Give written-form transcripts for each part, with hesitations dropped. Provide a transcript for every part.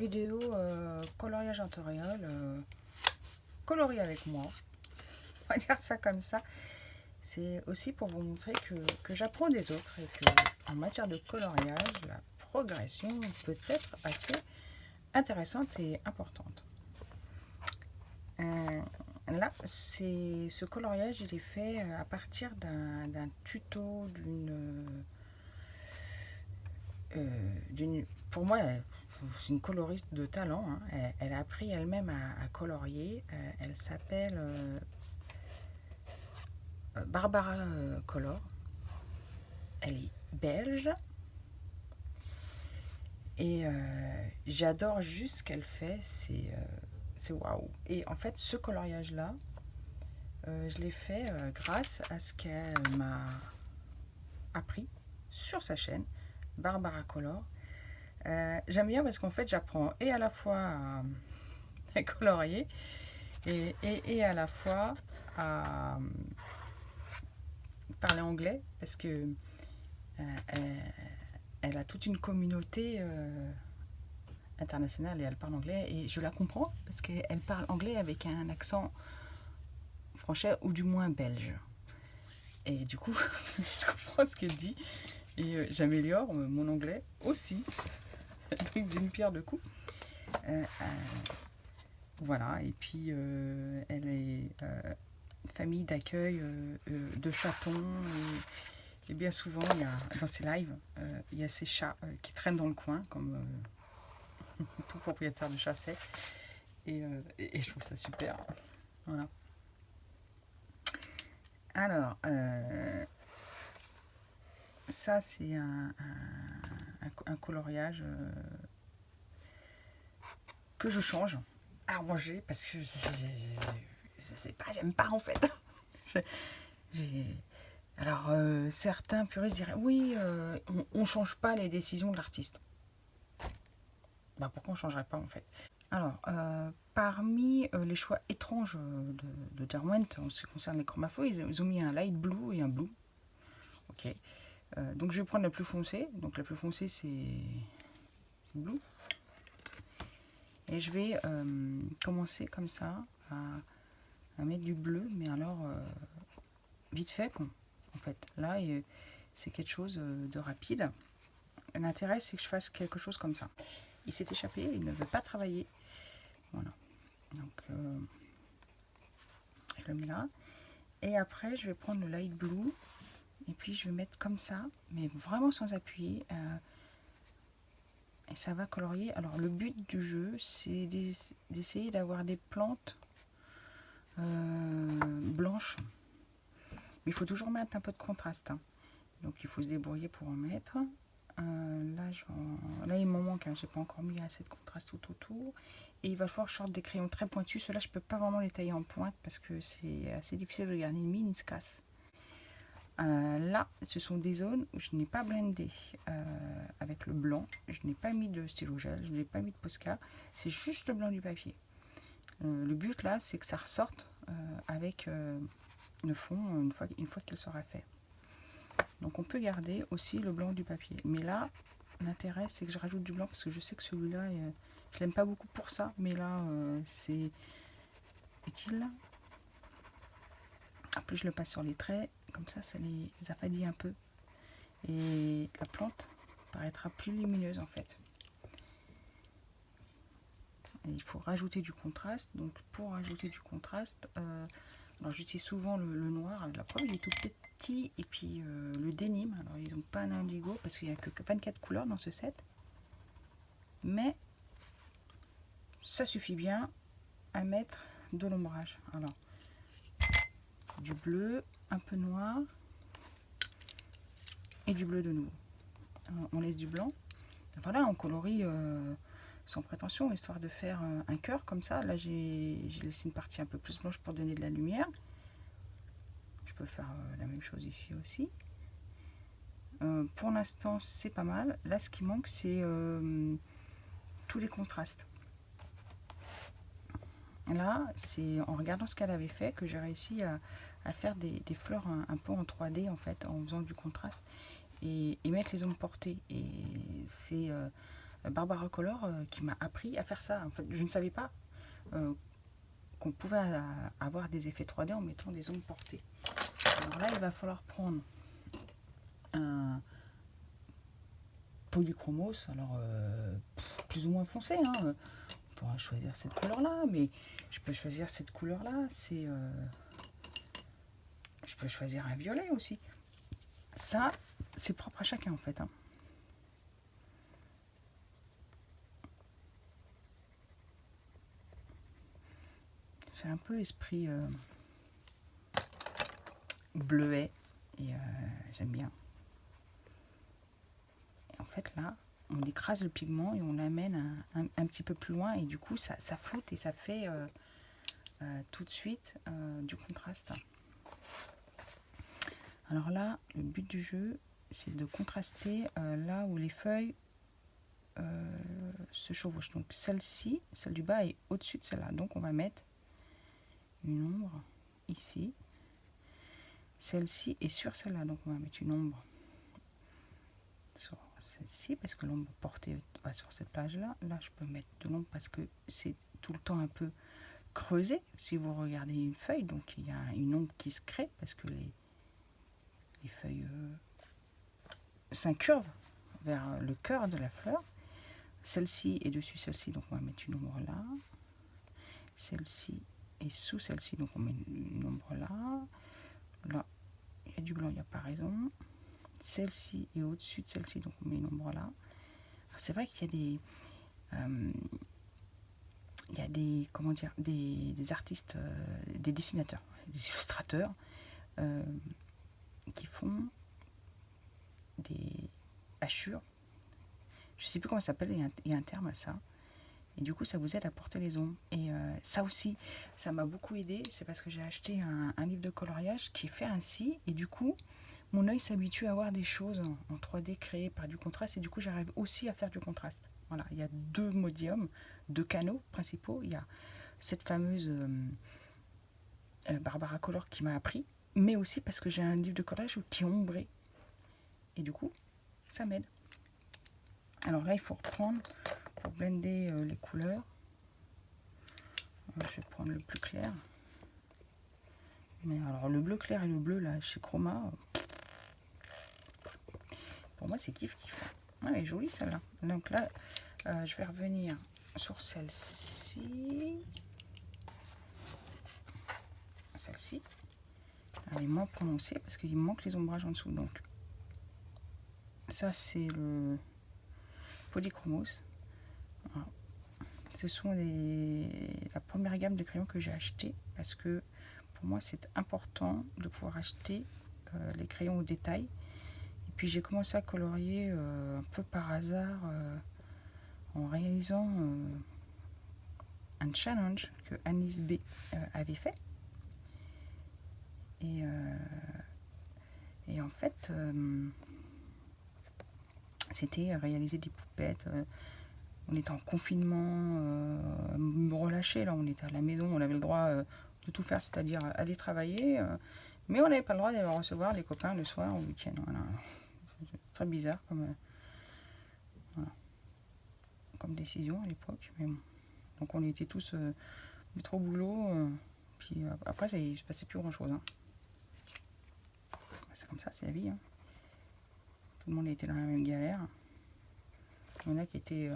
vidéo coloriage intérieur, colorier avec moi. On va dire ça comme ça. C'est aussi pour vous montrer que j'apprends des autres et que en matière de coloriage, la progression peut être assez intéressante et importante. Là, ce coloriage, il est fait à partir d'un tuto pour moi, c'est une coloriste de talent. Hein. Elle a appris elle-même à colorier. Elle s'appelle Barbara Color. Elle est belge. Et j'adore juste ce qu'elle fait. C'est waouh. Et en fait, ce coloriage-là, je l'ai fait grâce à ce qu'elle m'a appris sur sa chaîne, Barbara Color. J'aime bien parce qu'en fait, j'apprends et à la fois à colorier et à la fois à parler anglais parce que elle a toute une communauté internationale et elle parle anglais et je la comprends parce qu'elle parle anglais avec un accent français ou du moins belge. Et du coup, je comprends ce qu'elle dit et j'améliore mon anglais aussi d'une pierre deux coups. Voilà, et puis elle est famille d'accueil de chatons. Et bien souvent, dans ses lives, il y a ces chats qui traînent dans le coin, comme tout propriétaire de chat sait. Et je trouve ça super. Voilà. Alors, ça, c'est un coloriage que je change à ranger parce que je sais pas, j'aime pas en fait. Alors, certains puristes diraient oui, on change pas les décisions de l'artiste. Bah, pourquoi on changerait pas en fait? Alors, parmi les choix étranges de Derwent en ce qui concerne les chromaphoes, ils ont mis un light blue et un blue. Ok. Donc je vais prendre la plus foncée. Donc la plus foncée c'est blue. Et je vais commencer comme ça à mettre du bleu, mais alors vite fait quoi. En fait, là c'est quelque chose de rapide. L'intérêt c'est que je fasse quelque chose comme ça. Il s'est échappé, il ne veut pas travailler. Voilà. Donc je le mets là. Et après je vais prendre le light blue. Et puis je vais mettre comme ça, mais vraiment sans appuyer. Et ça va colorier. Alors le but du jeu, c'est d'essayer d'avoir des plantes blanches. Mais il faut toujours mettre un peu de contraste. Hein. Donc il faut se débrouiller pour en mettre. Là il m'en manque, hein. J'ai pas encore mis assez de contraste tout autour. Et il va falloir que je sorte des crayons très pointus. Ceux-là je peux pas vraiment les tailler en pointe parce que c'est assez difficile de garder une mine, ils se cassent. Là, ce sont des zones où je n'ai pas blendé avec le blanc. Je n'ai pas mis de stylo gel, je n'ai pas mis de Posca. C'est juste le blanc du papier. Le but là, c'est que ça ressorte avec le fond une fois qu'il sera fait. Donc on peut garder aussi le blanc du papier. Mais là, l'intérêt, c'est que je rajoute du blanc parce que je sais que celui-là, je l'aime pas beaucoup pour ça. Mais là, c'est utile. En plus, je le passe sur les traits. Comme ça les affadit un peu. Et la plante paraîtra plus lumineuse en fait. Et il faut rajouter du contraste. Donc pour rajouter du contraste, alors j'utilise souvent le noir. La preuve, il est tout petit. Et puis le denim. Alors ils n'ont pas un indigo parce qu'il n'y a que 24 couleurs dans ce set. Mais ça suffit bien à mettre de l'ombrage. Alors du bleu, un peu noir. Et du bleu de nouveau. On laisse du blanc. Voilà, on colorie sans prétention, histoire de faire un cœur comme ça. Là, j'ai laissé une partie un peu plus blanche pour donner de la lumière. Je peux faire la même chose ici aussi. Pour l'instant, c'est pas mal. Là, ce qui manque, c'est tous les contrastes. Là, c'est en regardant ce qu'elle avait fait que j'ai réussi à faire des fleurs un peu en 3D, en fait, en faisant du contraste. Et mettre les ombres portées. Et c'est Barbara Color qui m'a appris à faire ça. En fait, je ne savais pas qu'on pouvait avoir des effets 3D en mettant des ombres portées. Alors là, il va falloir prendre un polychromos, alors plus ou moins foncé. Hein. On pourra choisir cette couleur-là, mais je peux choisir cette couleur-là. Je peux choisir un violet aussi. Ça, c'est propre à chacun en fait. Hein. C'est un peu esprit bleuet et j'aime bien. Et en fait là, on écrase le pigment et on l'amène un petit peu plus loin et du coup ça floute et ça fait tout de suite du contraste. Alors là, le but du jeu, c'est de contraster là où les feuilles se chevauchent. Donc celle-ci, celle du bas est au-dessus de celle-là. Donc on va mettre une ombre ici. Celle-ci est sur celle-là. Donc on va mettre une ombre sur celle-ci parce que l'ombre portée va sur cette plage-là. Là, je peux mettre de l'ombre parce que c'est tout le temps un peu creusé. Si vous regardez une feuille, donc il y a une ombre qui se crée parce que les feuilles s'incurvent vers le cœur de la fleur. Celle-ci est dessus celle-ci, donc on va mettre une ombre là. Celle-ci est sous celle-ci, donc on met une ombre là. Là, il y a du blanc, il n'y a pas raison. Celle-ci est au-dessus de celle-ci, donc on met une ombre là. C'est vrai qu'il y a comment dire, des artistes, des dessinateurs, des illustrateurs qui font des hachures. Je ne sais plus comment ça s'appelle, il y a un terme à ça. Et du coup, ça vous aide à porter les ombres. Et ça aussi, ça m'a beaucoup aidé. C'est parce que j'ai acheté un livre de coloriage qui est fait ainsi. Et du coup, mon œil s'habitue à voir des choses en 3D créées par du contraste. Et du coup, j'arrive aussi à faire du contraste. Voilà, il y a deux médiums, deux canaux principaux. Il y a cette fameuse Barbara Color qui m'a appris. Mais aussi parce que j'ai un livre de coloriage qui est ombré. Et du coup, ça m'aide. Alors là, il faut reprendre pour blender les couleurs. Je vais prendre le plus clair. Mais alors le bleu clair et le bleu là chez Chroma, pour moi c'est kiff kiff. Ah, elle est jolie celle-là. Donc là, je vais revenir sur celle-ci. Celle-ci. Elle est moins prononcée parce qu'il me manque les ombrages en dessous. Donc ça c'est le polychromos. Voilà. Ce sont la première gamme de crayons que j'ai acheté parce que pour moi c'est important de pouvoir acheter les crayons au détail. Et puis j'ai commencé à colorier un peu par hasard en réalisant un challenge que Anis B avait fait. Et en fait, c'était réaliser des poupettes. On était en confinement, relâché, là, on était à la maison, on avait le droit de tout faire, c'est-à-dire aller travailler, mais on n'avait pas le droit d'aller recevoir les copains le soir ou le week-end. Voilà. Très bizarre voilà, comme décision à l'époque. Mais bon. Donc on était tous trop au boulot, puis après ça, il ne se passait plus grand-chose. Hein. C'est comme ça, c'est la vie. Hein. Tout le monde était dans la même galère. Il y en a qui étaient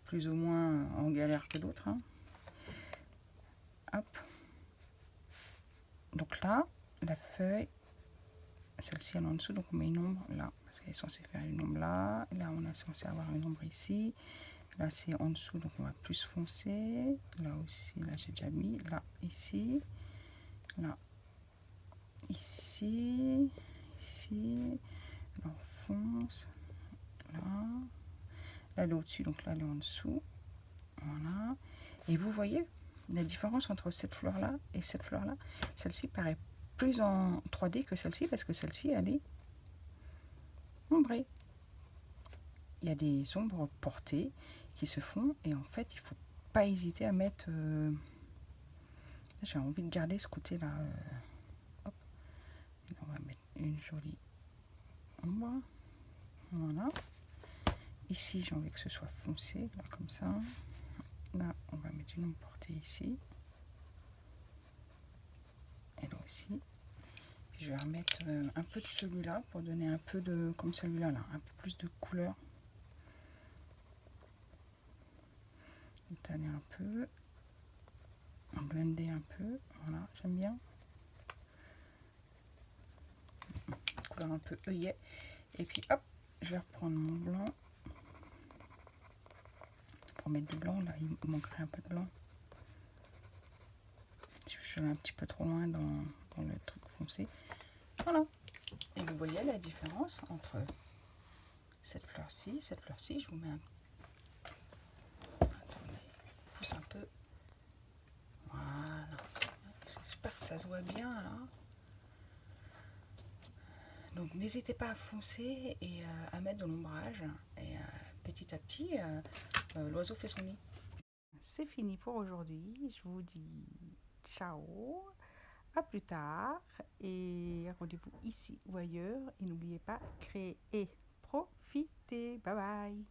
plus ou moins en galère que d'autres. Hein. Hop. Donc là, la feuille, celle-ci elle est en dessous, donc on met une ombre là, parce qu'elle est censée faire une ombre là. Là, on est censé avoir une ombre ici. Là, c'est en dessous, donc on va plus foncer. Là aussi, là j'ai déjà mis. Là, ici. Là, ici. Ici. Là, on fonce. Là. Là, elle est au-dessus, donc là, elle est en dessous. Voilà. Et vous voyez la différence entre cette fleur-là et cette fleur-là. Celle-ci paraît plus en 3D que celle-ci, parce que celle-ci, elle est ombrée. Il y a des ombres portées qui se font, et en fait, il ne faut pas hésiter à mettre... J'ai envie de garder ce côté-là. Hop. Et on va mettre une jolie ombre. Voilà. ici, j'ai envie que ce soit foncé, là, comme ça. Là, on va mettre une longue portée ici. Et là aussi. Puis je vais remettre un peu de celui-là pour donner un peu de, comme celui-là, là, un peu plus de couleur. Étaler un peu. Blender un peu. Voilà, j'aime bien. Couleur un peu œillet. Et puis hop, je vais reprendre mon blanc. Pour mettre du blanc, là, il manquerait un peu de blanc. Si je suis un petit peu trop loin dans le truc foncé. Voilà. Et vous voyez la différence entre cette fleur-ci et cette fleur-ci. Je vous mets un... Attendez, je pousse un peu. Voilà. J'espère que ça se voit bien là. Donc n'hésitez pas à foncer et à mettre de l'ombrage. Et petit à petit, l'oiseau fait son nid. C'est fini pour aujourd'hui. Je vous dis ciao, à plus tard et rendez-vous ici ou ailleurs. Et n'oubliez pas, créer et profiter. Bye bye.